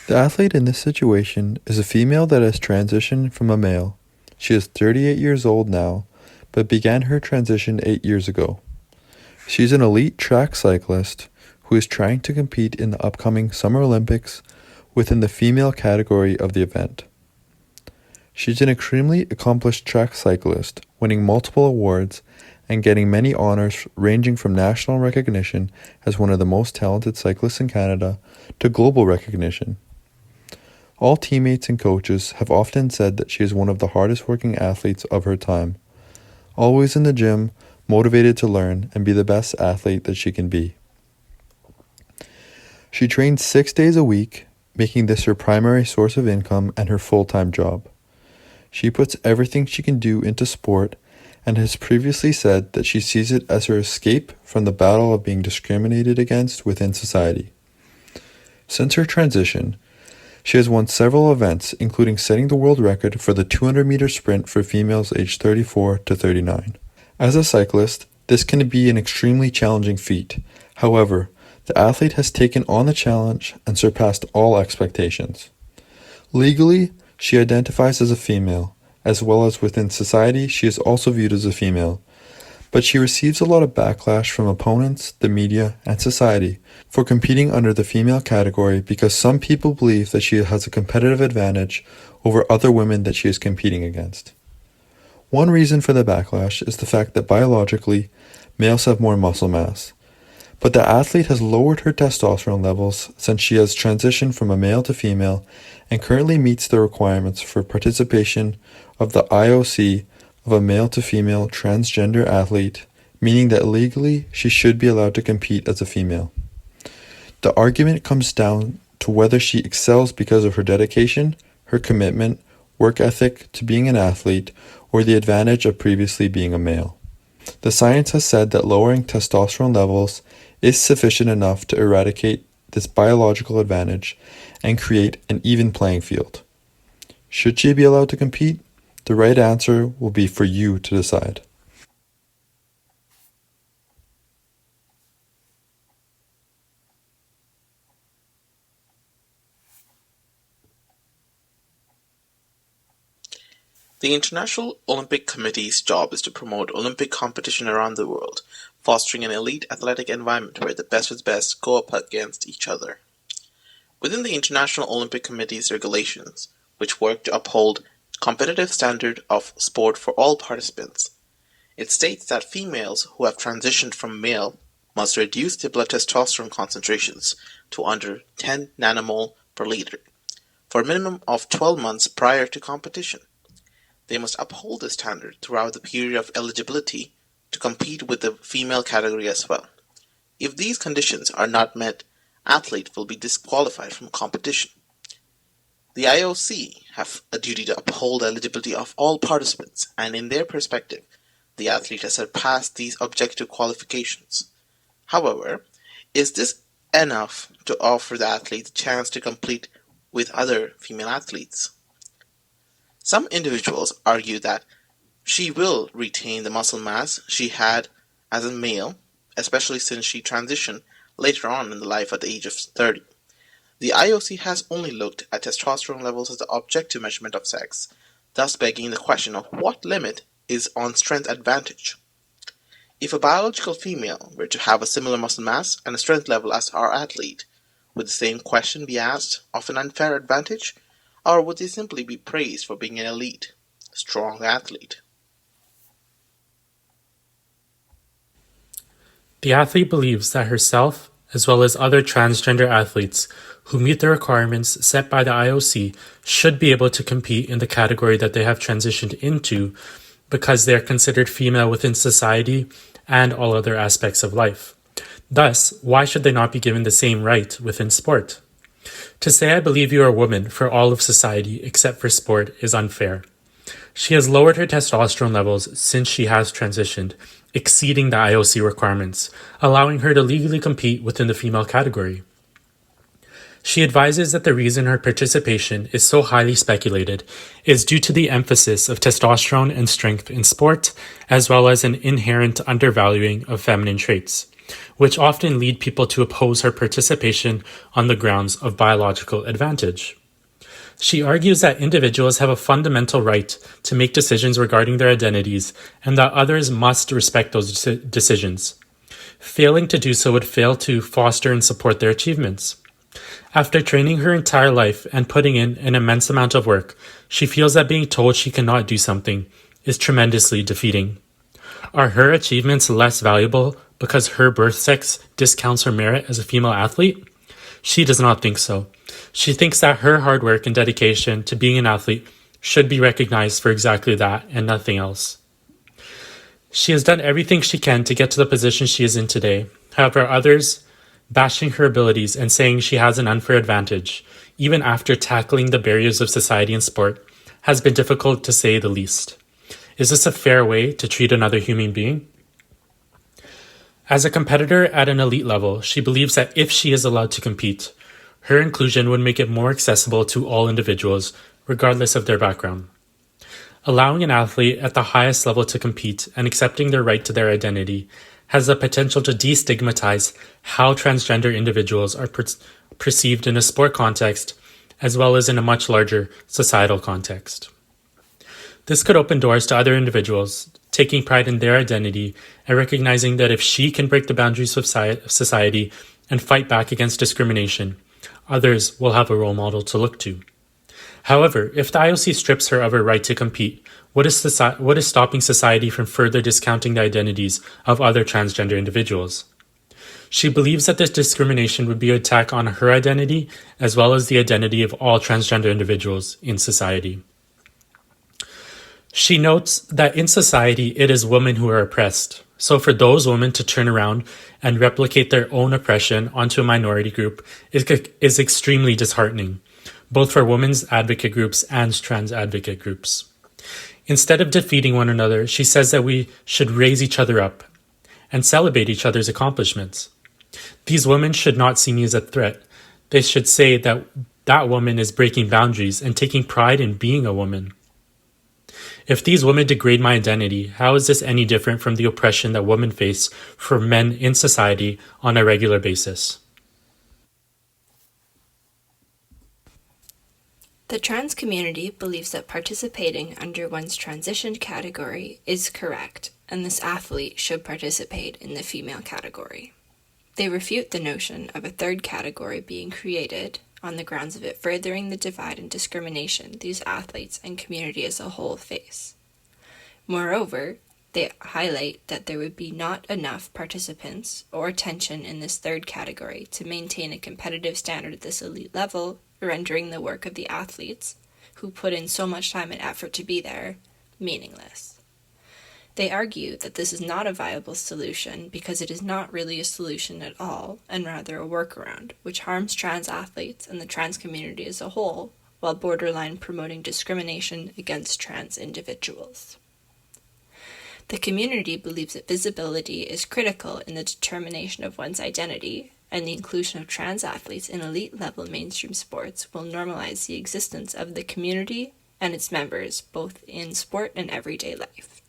The athlete in this situation is a female that has transitioned from a male. She is 38 years old now, but began her transition 8 years ago. She's an elite track cyclist who is trying to compete in the upcoming Summer Olympics within the female category of the event. She's an extremely accomplished track cyclist, winning multiple awards and getting many honors ranging from national recognition as one of the most talented cyclists in Canada to global recognition. All teammates and coaches have often said that she is one of the hardest working athletes of her time, always in the gym, motivated to learn and be the best athlete that she can be. She trains 6 days a week, making this her primary source of income and her full-time job. She puts everything she can do into sport and has previously said that she sees it as her escape from the battle of being discriminated against within society. Since her transition, she has won several events, including setting the world record for the 200-meter sprint for females aged 34 to 39. As a cyclist, this can be an extremely challenging feat. However, the athlete has taken on the challenge and surpassed all expectations. Legally, she identifies as a female, as well as within society she is also viewed as a female, but she receives a lot of backlash from opponents, the media, and society for competing under the female category because some people believe that she has a competitive advantage over other women that she is competing against. One reason for the backlash is the fact that biologically, males have more muscle mass, but the athlete has lowered her testosterone levels since she has transitioned from a male to female and currently meets the requirements for participation of the IOC of a male to female transgender athlete, meaning that legally she should be allowed to compete as a female. The argument comes down to whether she excels because of her dedication, her commitment, work ethic to being an athlete, or the advantage of previously being a male. The science has said that lowering testosterone levels is sufficient enough to eradicate this biological advantage and create an even playing field. Should she be allowed to compete? The right answer will be for you to decide. The International Olympic Committee's job is to promote Olympic competition around the world, fostering an elite athletic environment where the best of the best go up against each other. Within the International Olympic Committee's regulations, which work to uphold competitive standard of sport for all participants, it states that females who have transitioned from male must reduce their blood testosterone concentrations to under 10 nanomole per liter for a minimum of 12 months prior to competition. They must uphold this standard throughout the period of eligibility to compete with the female category as well. If these conditions are not met, athlete will be disqualified from competition. The IOC have a duty to uphold the eligibility of all participants, and in their perspective, the athlete has surpassed these objective qualifications. However, is this enough to offer the athlete the chance to compete with other female athletes? Some individuals argue that she will retain the muscle mass she had as a male, especially since she transitioned later on in the life at the age of 30. The IOC has only looked at testosterone levels as the objective measurement of sex, thus begging the question of what limit is on strength advantage. If a biological female were to have a similar muscle mass and a strength level as our athlete, would the same question be asked of an unfair advantage, or would they simply be praised for being an elite, strong athlete? The athlete believes that herself, as well as other transgender athletes who meet the requirements set by the IOC, should be able to compete in the category that they have transitioned into because they are considered female within society and all other aspects of life. Thus, why should they not be given the same right within sport? To say I believe you are a woman for all of society except for sport is unfair. She has lowered her testosterone levels since she has transitioned, exceeding the IOC requirements, allowing her to legally compete within the female category. She advises that the reason her participation is so highly speculated is due to the emphasis of testosterone and strength in sport, as well as an inherent undervaluing of feminine traits. which often lead people to oppose her participation on the grounds of biological advantage. She argues that individuals have a fundamental right to make decisions regarding their identities and that others must respect those decisions. Failing to do so would fail to foster and support their achievements. After training her entire life and putting in an immense amount of work, she feels that being told she cannot do something is tremendously defeating. Are her achievements less valuable because her birth sex discounts her merit as a female athlete? She does not think so. She thinks that her hard work and dedication to being an athlete should be recognized for exactly that and nothing else. She has done everything she can to get to the position she is in today. However, others bashing her abilities and saying she has an unfair advantage, even after tackling the barriers of society and sport, has been difficult to say the least. Is this a fair way to treat another human being? As a competitor at an elite level, she believes that if she is allowed to compete, her inclusion would make it more accessible to all individuals, regardless of their background. Allowing an athlete at the highest level to compete and accepting their right to their identity has the potential to destigmatize how transgender individuals are perceived in a sport context, as well as in a much larger societal context. This could open doors to other individuals taking pride in their identity and recognizing that if she can break the boundaries of society and fight back against discrimination, others will have a role model to look to. However, if the IOC strips her of her right to compete, what is stopping society from further discounting the identities of other transgender individuals? She believes that this discrimination would be an attack on her identity as well as the identity of all transgender individuals in society. She notes that in society, it is women who are oppressed. So for those women to turn around and replicate their own oppression onto a minority group is extremely disheartening, both for women's advocate groups and trans advocate groups. Instead of defeating one another, she says that we should raise each other up and celebrate each other's accomplishments. These women should not see me as a threat. They should say that that woman is breaking boundaries and taking pride in being a woman. If these women degrade my identity, how is this any different from the oppression that women face from men in society on a regular basis? The trans community believes that participating under one's transitioned category is correct, and this athlete should participate in the female category. They refute the notion of a third category being created on the grounds of it furthering the divide and discrimination these athletes and community as a whole face. Moreover, they highlight that there would be not enough participants or attention in this third category to maintain a competitive standard at this elite level, rendering the work of the athletes, who put in so much time and effort to be there, meaningless. They argue that this is not a viable solution because it is not really a solution at all, and rather a workaround, which harms trans athletes and the trans community as a whole, while borderline promoting discrimination against trans individuals. The community believes that visibility is critical in the determination of one's identity, and the inclusion of trans athletes in elite-level mainstream sports will normalize the existence of the community and its members, both in sport and everyday life.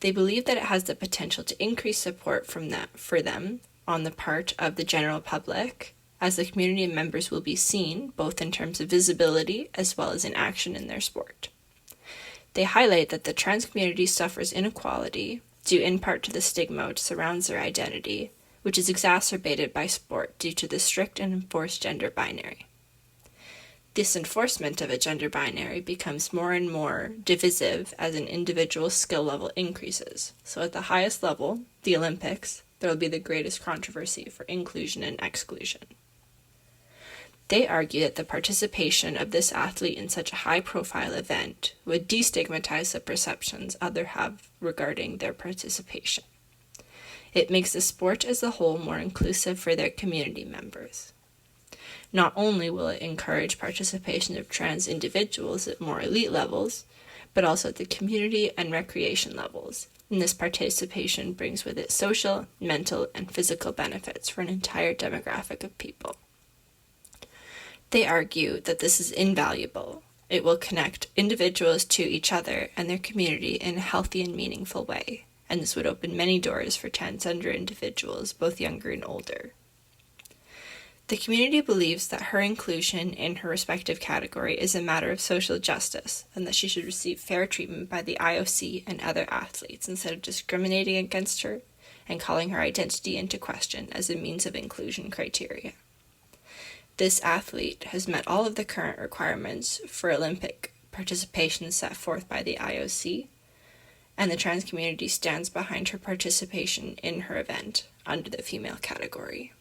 They believe that it has the potential to increase support for them on the part of the general public, as the community and members will be seen, both in terms of visibility as well as in action in their sport. They highlight that the trans community suffers inequality, due in part to the stigma which surrounds their identity, which is exacerbated by sport due to the strict and enforced gender binary. This enforcement of a gender binary becomes more and more divisive as an individual's skill level increases. So at the highest level, the Olympics, there will be the greatest controversy for inclusion and exclusion. They argue that the participation of this athlete in such a high-profile event would destigmatize the perceptions others have regarding their participation. It makes the sport as a whole more inclusive for their community members. Not only will it encourage participation of trans individuals at more elite levels, but also at the community and recreation levels, and this participation brings with it social, mental, and physical benefits for an entire demographic of people. They argue that this is invaluable. It will connect individuals to each other and their community in a healthy and meaningful way, and this would open many doors for transgender individuals, both younger and older. The community believes that her inclusion in her respective category is a matter of social justice, and that she should receive fair treatment by the IOC and other athletes instead of discriminating against her and calling her identity into question as a means of inclusion criteria. This athlete has met all of the current requirements for Olympic participation set forth by the IOC, and the trans community stands behind her participation in her event under the female category.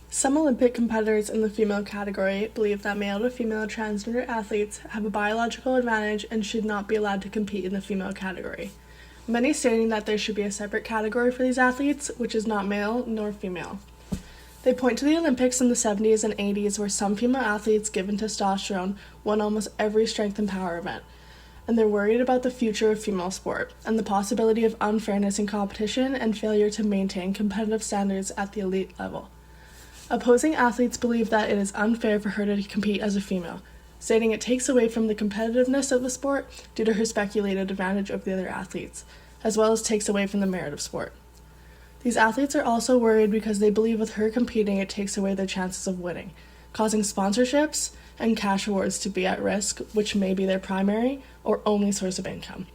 Some Olympic competitors in the female category believe that male to female transgender athletes have a biological advantage and should not be allowed to compete in the female category. Many stating that there should be a separate category for these athletes, which is not male nor female. They point to the Olympics in the 70s and 80s where some female athletes given testosterone won almost every strength and power event, and they're worried about the future of female sport and the possibility of unfairness in competition and failure to maintain competitive standards at the elite level. Opposing athletes believe that it is unfair for her to compete as a female, stating it takes away from the competitiveness of the sport due to her speculated advantage over the other athletes, as well as takes away from the merit of sport. These athletes are also worried because they believe with her competing it takes away their chances of winning, causing sponsorships and cash awards to be at risk, which may be their primary or only source of income.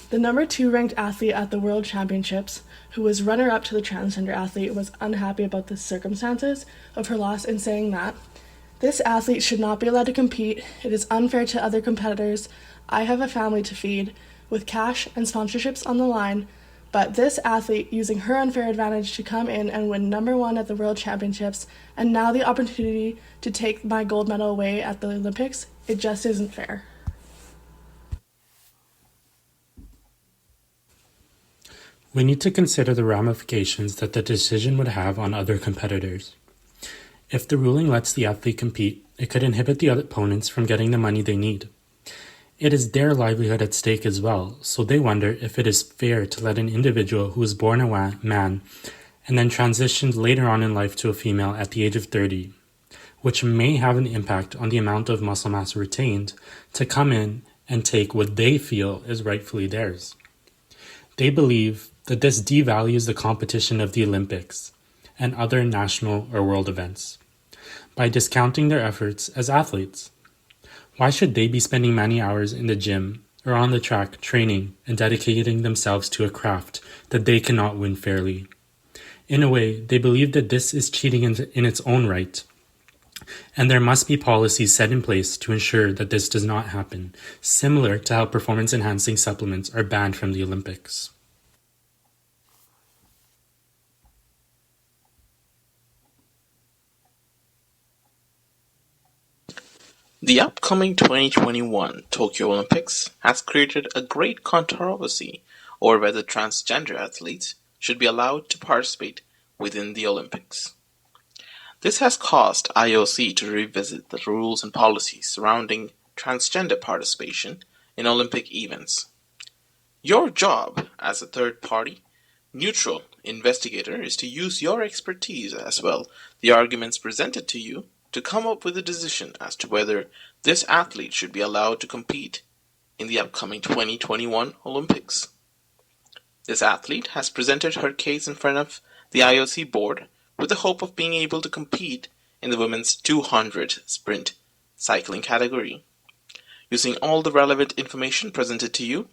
The number 2 ranked athlete at the World Championships, who was runner-up to the transgender athlete, was unhappy about the circumstances of her loss and saying that, "This athlete should not be allowed to compete. It is unfair to other competitors. I have a family to feed, with cash and sponsorships on the line, but this athlete using her unfair advantage to come in and win number 1 at the World Championships, and now the opportunity to take my gold medal away at the Olympics, it just isn't fair." We need to consider the ramifications that the decision would have on other competitors. If the ruling lets the athlete compete, it could inhibit the opponents from getting the money they need. It is their livelihood at stake as well, so they wonder if it is fair to let an individual who was born a man and then transitioned later on in life to a female at the age of 30, which may have an impact on the amount of muscle mass retained, to come in and take what they feel is rightfully theirs. They believe that this devalues the competition of the Olympics and other national or world events by discounting their efforts as athletes. Why should they be spending many hours in the gym or on the track training and dedicating themselves to a craft that they cannot win fairly? In a way, they believe that this is cheating in its own right, and there must be policies set in place to ensure that this does not happen, similar to how performance-enhancing supplements are banned from the Olympics. The upcoming 2021 Tokyo Olympics has created a great controversy over whether transgender athletes should be allowed to participate within the Olympics. This has caused IOC to revisit the rules and policies surrounding transgender participation in Olympic events. Your job as a third-party, neutral investigator is to use your expertise as well the arguments presented to you to come up with a decision as to whether this athlete should be allowed to compete in the upcoming 2021 Olympics. This athlete has presented her case in front of the IOC board with the hope of being able to compete in the women's 200 sprint cycling category. Using all the relevant information presented to you,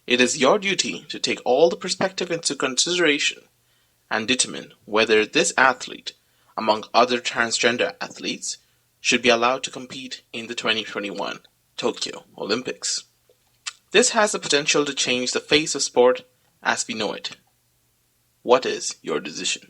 it is your duty to take all the perspective into consideration and determine whether this athlete, among other transgender athletes, should be allowed to compete in the 2021 Tokyo Olympics. This has the potential to change the face of sport as we know it. What is your decision?